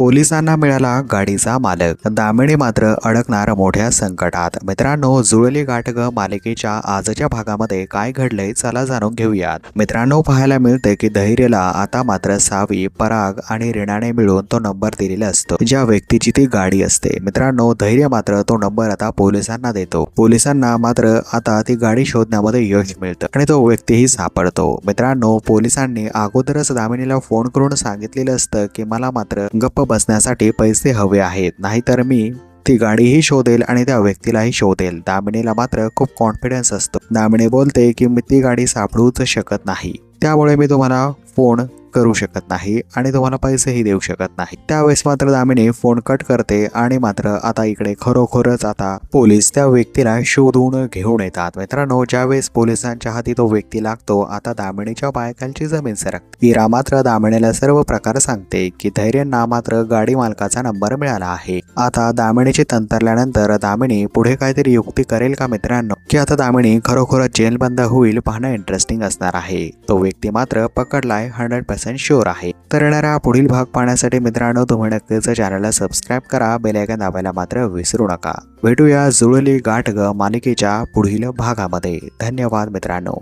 पोलिसांना मिळाला गाडीचा मालक, दामिनी मात्र अडकणार मोठ्या संकटात। मित्रांनो, जुळली गाठ ग मालिकेच्या आजच्या भागामध्ये काय घडलंय चला जाणून घेऊयात। मित्रांनो, पाहायला मिळते की धैर्यला आता मात्र सावी, पराग आणि रीनाने मिळून तो नंबर दिलेला असतो ज्या व्यक्तीची ती गाडी असते। मित्रांनो, धैर्य मात्र तो नंबर आता पोलिसांना देतो। पोलिसांना मात्र आता ती गाडी शोधण्यामध्ये यश मिळतं आणि तो व्यक्तीही सापडतो। मित्रांनो, पोलिसांनी अगोदरच दामिनीला फोन करून सांगितलेलं असतं की मला मात्र गप्प बसण्यासाठी पैसे हवे आहेत, नाहीतर मी ती गाडीही शोधेल आणि त्या व्यक्तीलाही शोधेल। दामिनीला मात्र खूप कॉन्फिडन्स असतो। दामिनी बोलते की मी ती गाडी सापडूच शकत नाही, त्यामुळे मी तुम्हाला फोन करू शकत नाही आणि तुम्हाला पैसेही देऊ शकत नाही। त्यावेळेस मात्र दामिनी फोन कट करते आणि मात्र आता इकडे खरोखरच आता पोलीस त्या व्यक्तीला शोधून घेऊन येतात। मित्रांनो, ज्यावेळेस पोलिसांच्या हाती तो व्यक्ती लागतो, आता दामिनीच्या पायाखालची जमीन सरकते। इरा मात्र दामिनीला सर्व प्रकार सांगते की धैर्यांना मात्र गाडी मालकाचा नंबर मिळाला आहे। आता दामिनीची तंत्रल्यानंतर दामिनी पुढे काहीतरी युक्ती करेल का मित्रांनो, की आता दामिनी खरोखरच जेलबंद होईल, पाहणं इंटरेस्टिंग असणार आहे। तो व्यक्ती मात्र पकडलाय 100% शुअर आहे। तर येणारा पुढील भाग पाहण्यासाठी मित्रांनो तुम्ही नक्कीच चॅनलला सबस्क्राईब करा, बेल आयकॉन दाबायला मात्र विसरू नका। भेटूया जुळली गाठ ग मालिकेच्या पुढील भागामध्ये। धन्यवाद मित्रांनो।